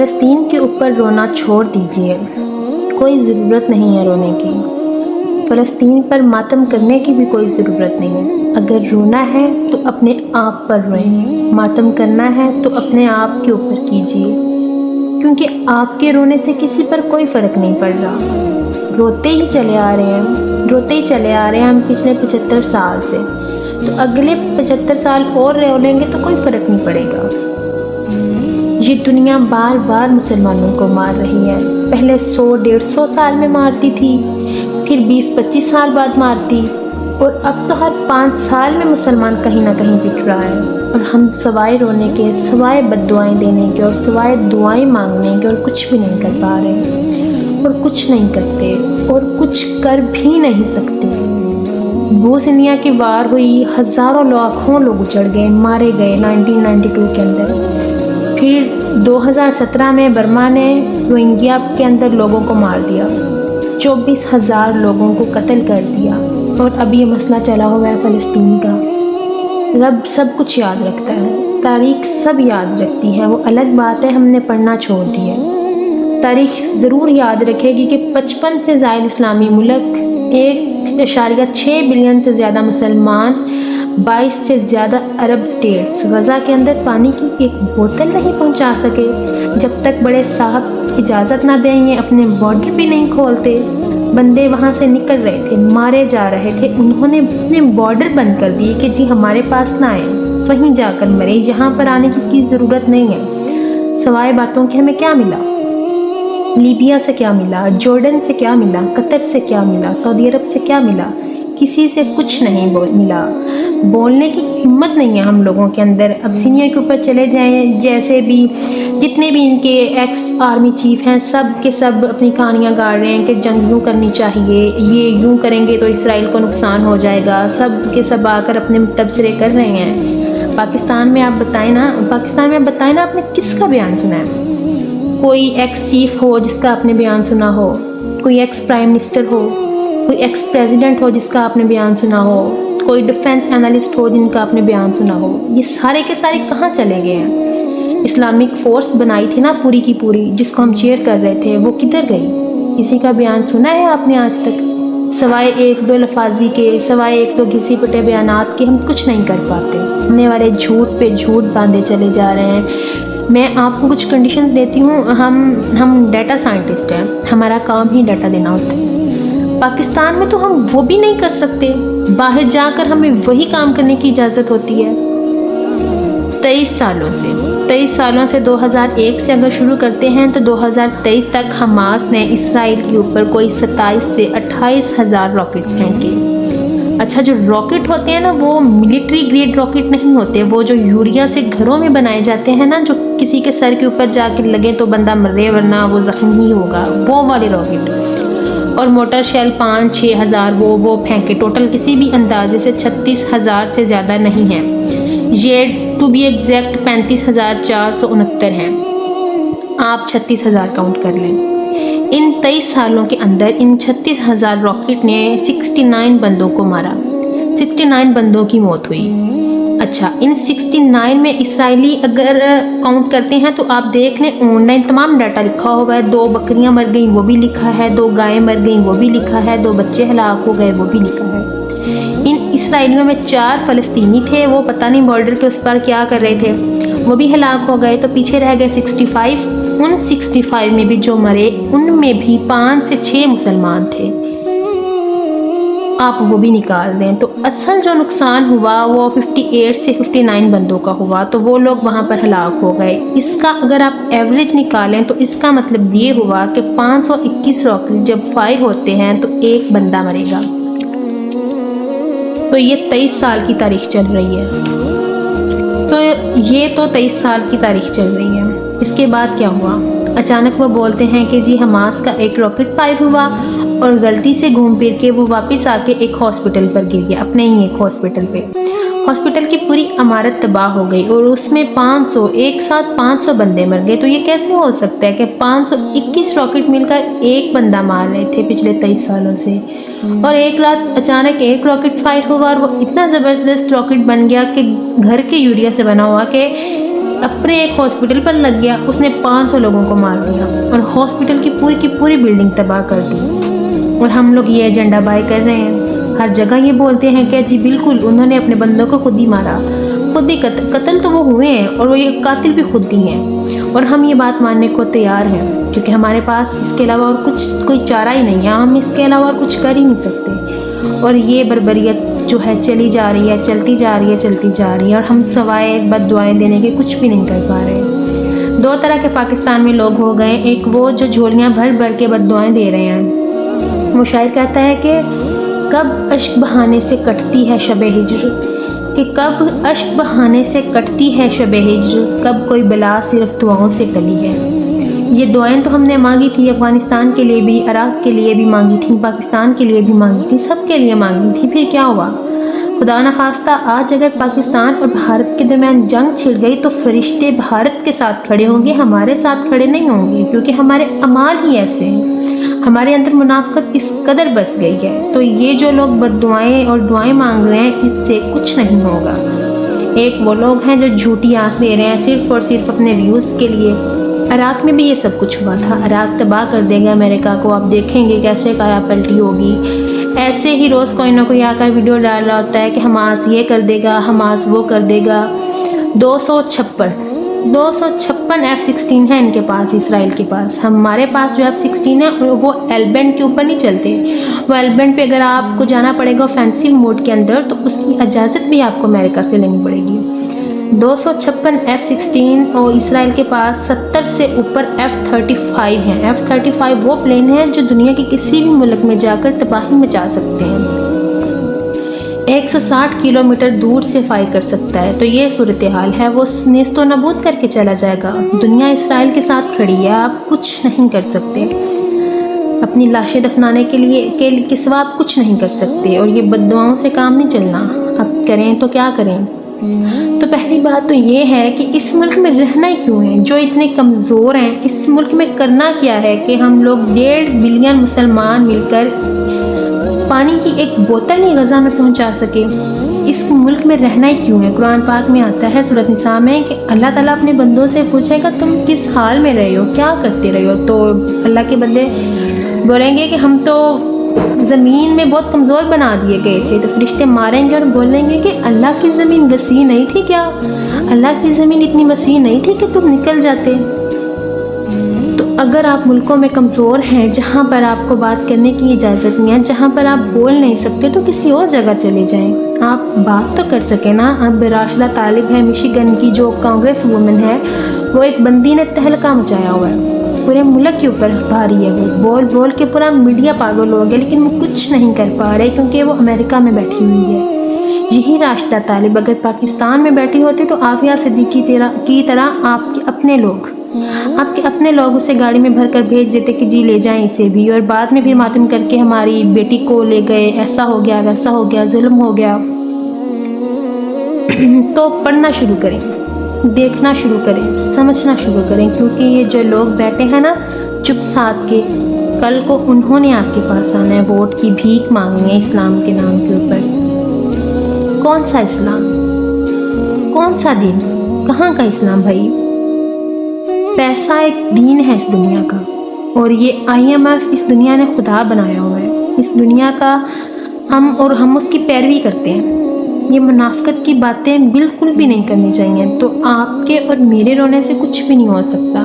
فلسطین کے اوپر رونا چھوڑ دیجیے، کوئی ضرورت نہیں ہے رونے کی۔ فلسطین پر ماتم کرنے کی بھی کوئی ضرورت نہیں ہے۔ اگر رونا ہے تو اپنے آپ پر روئیں، ماتم کرنا ہے تو اپنے آپ کے اوپر کیجیے، کیونکہ آپ کے رونے سے کسی پر کوئی فرق نہیں پڑ رہا۔ روتے ہی چلے آ رہے ہیں ہم پچھلے 75 سال سے، تو اگلے 75 سال اور رو لیں گے تو کوئی فرق نہیں پڑے گا۔ یہ دنیا بار بار مسلمانوں کو مار رہی ہے، پہلے 100-150 سال میں مارتی تھی، پھر 20-25 سال بعد مارتی، اور اب تو ہر 5 سال میں مسلمان کہیں نہ کہیں پٹ رہا ہے، اور ہم سوائے رونے کے، سوائے بد دعائیں دینے کے اور سوائے دعائیں مانگنے کے اور کچھ بھی نہیں کر پا رہے، اور کچھ نہیں کرتے اور کچھ کر بھی نہیں سکتے۔ بوسنیا کی وار ہوئی، ہزاروں لاکھوں لوگ اجڑ گئے، مارے گئے 1992 کے اندر۔ پھر 2017 میں برما نے روہنگیا کے اندر لوگوں کو مار دیا، 24,000 لوگوں کو قتل کر دیا، اور اب یہ مسئلہ چلا ہوا ہے فلسطین کا۔ رب سب کچھ یاد رکھتا ہے، تاریخ سب یاد رکھتی ہے، وہ الگ بات ہے ہم نے پڑھنا چھوڑ دیا ہے۔ تاریخ ضرور یاد رکھے گی کہ 55 سے زائد اسلامی ملک، 1.6 بلین سے زیادہ مسلمان، 22 سے زیادہ عرب اسٹیٹس غزہ کے اندر پانی کی ایک بوتل نہیں پہنچا سکے۔ جب تک بڑے صاحب اجازت نہ دیں یہ اپنے بارڈر بھی نہیں کھولتے۔ بندے وہاں سے نکل رہے تھے، مارے جا رہے تھے، انہوں نے اپنے بارڈر بند کر دیے کہ جی ہمارے پاس نہ آئیں، وہیں جا کر مرے، یہاں پر آنے کی ضرورت نہیں ہے۔ سوائے باتوں کے ہمیں کیا ملا؟ لیبیا سے کیا ملا؟ جارڈن سے کیا ملا؟ قطر سے کیا ملا؟ سعودی عرب سے کیا ملا؟ کسی سے کچھ نہیں ملا۔ بولنے کی ہمت نہیں ہے ہم لوگوں کے اندر۔ ابسینیا کے اوپر چلے جائیں، جیسے بھی جتنے بھی ان کے ایکس آرمی چیف ہیں، سب کے سب اپنی کہانیاں گاڑ رہے ہیں کہ جنگ یوں کرنی چاہیے، یہ یوں کریں گے تو اسرائیل کو نقصان ہو جائے گا، سب کے سب آ کر اپنے تبصرے کر رہے ہیں۔ پاکستان میں آپ بتائیں نا آپ نے کس کا بیان سنا ہے؟ کوئی ایکس چیف ہو جس کا آپ نے بیان سنا ہو، کوئی ایکس پرائم منسٹر ہو، کوئی ایکس پریزیڈنٹ ہو جس کا آپ نے بیان سنا ہو، کوئی ڈیفنس انالسٹ ہو جن کا آپ نے بیان سنا ہو، یہ سارے کے سارے کہاں چلے گئے ہیں؟ اسلامک فورس بنائی تھی نا پوری کی پوری، جس کو ہم چیئر کر رہے تھے، وہ کدھر گئی؟ کسی کا بیان سنا ہے آپ نے آج تک؟ سوائے 1-2 لفاظی کے، سوائے 1-2 گھسی پٹے بیانات کے ہم کچھ نہیں کر پاتے۔ ہونے والے جھوٹ پہ جھوٹ باندھے چلے جا رہے ہیں۔ میں آپ کو کچھ کنڈیشنز دیتی ہوں، ہم ڈیٹا سائنٹسٹ ہیں، ہمارا کام ہی ڈیٹا دینا ہوتا ہے۔ پاکستان میں تو ہم وہ بھی نہیں کر سکتے، باہر جا کر ہمیں وہی کام کرنے کی اجازت ہوتی ہے۔ 23 سالوں سے 2001 سے اگر شروع کرتے ہیں تو 2023 تک حماس نے اسرائیل کے اوپر کوئی 27 سے 28 ہزار راکٹ پھینکے۔ اچھا، جو راکٹ ہوتے ہیں نا وہ ملٹری گریڈ راکٹ نہیں ہوتے، وہ جو یوریا سے گھروں میں بنائے جاتے ہیں نا، جو کسی کے سر کے اوپر جا کے لگے تو بندہ مرے ورنہ وہ زخمی ہی ہوگا، وہ والے راکٹ۔ اور موٹر شیل 5-6 ہزار وہ پھینکے، ٹوٹل کسی بھی اندازے سے 36,000 سے زیادہ نہیں ہیں، یہ ٹو بی ایگزیکٹ 35,469 ہیں، آپ 36,000 کاؤنٹ کر لیں۔ ان 23 سالوں کے اندر ان 36,000 راکٹ نے 69 بندوں کو مارا، 69 بندوں کی موت ہوئی۔ اچھا، ان 69 میں اسرائیلی اگر کاؤنٹ کرتے ہیں تو آپ دیکھ لیں، آن لائن تمام ڈاٹا لکھا ہوا ہے، 2 بکریاں مر گئیں وہ بھی لکھا ہے، 2 گائیں مر گئیں وہ بھی لکھا ہے، 2 بچے ہلاک ہو گئے وہ بھی لکھا ہے۔ ان اسرائیلیوں میں 4 فلسطینی تھے، وہ پتہ نہیں بارڈر کے اس پر کیا کر رہے تھے، وہ بھی ہلاک ہو گئے، تو پیچھے رہ گئے 65۔ ان 65 میں بھی جو مرے ان میں بھی 5 سے 6 مسلمان تھے، آپ وہ بھی نکال دیں تو اصل جو نقصان ہوا وہ 58 سے 59 بندوں کا ہوا، تو وہ لوگ وہاں پر ہلاک ہو گئے۔ اس کا اگر آپ ایوریج نکالیں تو اس کا مطلب یہ ہوا کہ 521 راکٹ جب فائر ہوتے ہیں تو 1 بندہ مرے گا۔ تو یہ 23 سال کی تاریخ چل رہی ہے، یہ تو 23 سال کی تاریخ چل رہی ہے۔ اس کے بعد کیا ہوا؟ اچانک وہ بولتے ہیں کہ جی حماس کا ایک راکٹ فائر ہوا اور غلطی سے گھوم پھر کے وہ واپس آ کے ایک ہاسپٹل پر گر گیا، اپنے ہی ایک ہاسپٹل پہ۔ ہاسپٹل کی پوری عمارت تباہ ہو گئی اور اس میں 500 ایک ساتھ 500 بندے مر گئے۔ تو یہ کیسے ہو سکتا ہے کہ 521 راکٹ مل کر 1 بندہ مار رہے تھے پچھلے 23 سالوں سے، اور ایک رات اچانک ایک راکٹ فائر ہوا اور وہ اتنا زبردست راکٹ بن گیا کہ گھر کے یوریا سے بنا ہوا کہ اپنے ایک ہاسپٹل پر لگ گیا، اس نے 500 لوگوں کو مار دیا اور ہاسپٹل کی پوری بلڈنگ تباہ کر دی۔ اور ہم لوگ یہ ایجنڈا بائی کر رہے ہیں، ہر جگہ یہ بولتے ہیں کہ جی بالکل انہوں نے اپنے بندوں کو خود ہی مارا، خود ہی قتل تو وہ ہوئے ہیں اور وہ یہ قاتل بھی خود ہی ہیں، اور ہم یہ بات ماننے کو تیار ہیں کیونکہ ہمارے پاس اس کے علاوہ اور کوئی چارہ ہی نہیں ہے، ہم اس کے علاوہ اور کچھ کر ہی نہیں سکتے۔ اور یہ بربریت جو ہے چلی جا رہی ہے، چلتی جا رہی ہے اور ہم سوائے بد دعائیں دینے کے کچھ بھی نہیں کر پا رہے۔ 2 طرح کے پاکستان میں لوگ ہو گئے، ایک وہ جو جھولیاں بھر کے بد دعائیں دے رہے ہیں۔ وہ شاعر کہتا ہے کہ کب اشک بہانے سے کٹتی ہے شب ہجر، کہ کب اشک بہانے سے کٹتی ہے شب ہجر، کب کوئی بلا صرف دعاؤں سے ٹلی ہے۔ یہ دعائیں تو ہم نے مانگی تھی، افغانستان کے لیے بھی، عراق کے لیے بھی مانگی تھی، پاکستان کے لیے بھی مانگی تھی، سب کے لیے مانگی تھی، پھر کیا ہوا؟ خدا نخواستہ آج اگر پاکستان اور بھارت کے درمیان جنگ چھڑ گئی تو فرشتے بھارت کے ساتھ کھڑے ہوں گے، ہمارے ساتھ کھڑے نہیں ہوں گے، کیونکہ ہمارے اعمال ہی ایسے ہیں، ہمارے اندر منافقت اس قدر بس گئی ہے۔ تو یہ جو لوگ بد دعائیں اور دعائیں مانگ رہے ہیں، اس سے کچھ نہیں ہوگا۔ ایک وہ لوگ ہیں جو جھوٹی آس لے رہے ہیں صرف اور صرف اپنے ویوز کے لیے۔ عراق میں بھی یہ سب کچھ ہوا تھا، عراق تباہ کر دے گا امریکہ کو، آپ دیکھیں گے کیسے کایا پلٹی ہوگی۔ ایسے ہی روز کوئی نہ کوئی آ کر ویڈیو ڈال رہا ہوتا ہے کہ حماس یہ کر دے گا، حماس وہ کر دے گا۔ 256 F-16 ہے ان کے پاس، اسرائیل کے پاس۔ ہمارے پاس جو F-16 ہے وہ ایل بینڈ کے اوپر نہیں چلتے، وہ ایل بینڈ پہ اگر آپ کو جانا پڑے گا آفینسو موڈ کے اندر تو اس کی اجازت بھی آپ کو امریکہ سے لینی پڑے گی۔ 256 F-16 اور اسرائیل کے پاس 70 سے اوپر F-35 ہیں۔ F-35 وہ پلین ہیں جو دنیا کے کسی بھی ملک میں جا کر تباہی مچا سکتے ہیں، 160 کلومیٹر دور سے فائر کر سکتا ہے۔ تو یہ صورتحال ہے، وہ نیست و نابود کر کے چلا جائے گا۔ دنیا اسرائیل کے ساتھ کھڑی ہے، آپ کچھ نہیں کر سکتے، اپنی لاشیں دفنانے کے سوا آپ کچھ نہیں کر سکتے، اور یہ بد دعاؤں سے کام نہیں چلنا۔ اب کریں تو کیا کریں؟ تو پہلی بات تو یہ ہے کہ اس ملک میں رہنا ہی کیوں ہے؟ جو اتنے کمزور ہیں، اس ملک میں کرنا کیا ہے کہ ہم لوگ 1.5 بلین مسلمان مل کر پانی کی ایک بوتل نہیں غزہ میں پہنچا سکے؟ اس ملک میں رہنا ہی کیوں ہے؟ قرآن پاک میں آتا ہے سورۃ نساء میں کہ اللہ تعالیٰ اپنے بندوں سے پوچھے گا تم کس حال میں رہے ہو، کیا کرتے رہے ہو؟ تو اللہ کے بندے بولیں گے کہ ہم تو زمین میں بہت کمزور بنا دیے گئے تھے، تو فرشتے ماریں گے اور بولیں گے کہ اللہ کی زمین وسیع نہیں تھی کیا؟ اللہ کی زمین اتنی وسیع نہیں تھی کہ تم نکل جاتے؟ تو اگر آپ ملکوں میں کمزور ہیں جہاں پر آپ کو بات کرنے کی اجازت نہیں ہے، جہاں پر آپ بول نہیں سکتے، تو کسی اور جگہ چلے جائیں، آپ بات تو کر سکیں نا۔ اب راشدہ طالب ہے مشیگن کی، جو کانگریس وومن ہے، وہ ایک بندی نے تہلکہ مچایا ہوا ہے، پورے ملک کے اوپر بھاری ہے، وہ بول کے پورا میڈیا پاگل ہو گیا، لیکن وہ کچھ نہیں کر پا رہے کیونکہ وہ امریکہ میں بیٹھی ہوئی ہے۔ یہی راشدہ طالب اگر پاکستان میں بیٹھی ہوتی تو عافیہ صدیقی کی طرح آپ کے اپنے لوگ اسے گاڑی میں بھر کر بھیج دیتے کہ جی لے جائیں اسے بھی، اور بعد میں پھر ماتم کر کے ہماری بیٹی کو لے گئے، ایسا ہو گیا، ویسا ہو گیا، ظلم ہو گیا۔ تو پڑھنا شروع کریں، دیکھنا شروع کریں، سمجھنا شروع کریں، کیونکہ یہ جو لوگ بیٹھے ہیں نا چپ ساتھ کے، کل کو انہوں نے آپ کے پاس آنا ہے، ووٹ کی بھیک مانگنی ہے اسلام کے نام کے اوپر۔ کون سا اسلام؟ کون سا دین؟ کہاں کا اسلام بھائی؟ پیسہ ایک دین ہے اس دنیا کا، اور یہ IMF اس دنیا نے خدا بنایا ہوا ہے، اس دنیا کا ہم اس کی پیروی کرتے ہیں۔ یہ منافقت کی باتیں بالکل بھی نہیں کرنی چاہیے۔ تو آپ کے اور میرے رونے سے کچھ بھی نہیں ہو سکتا۔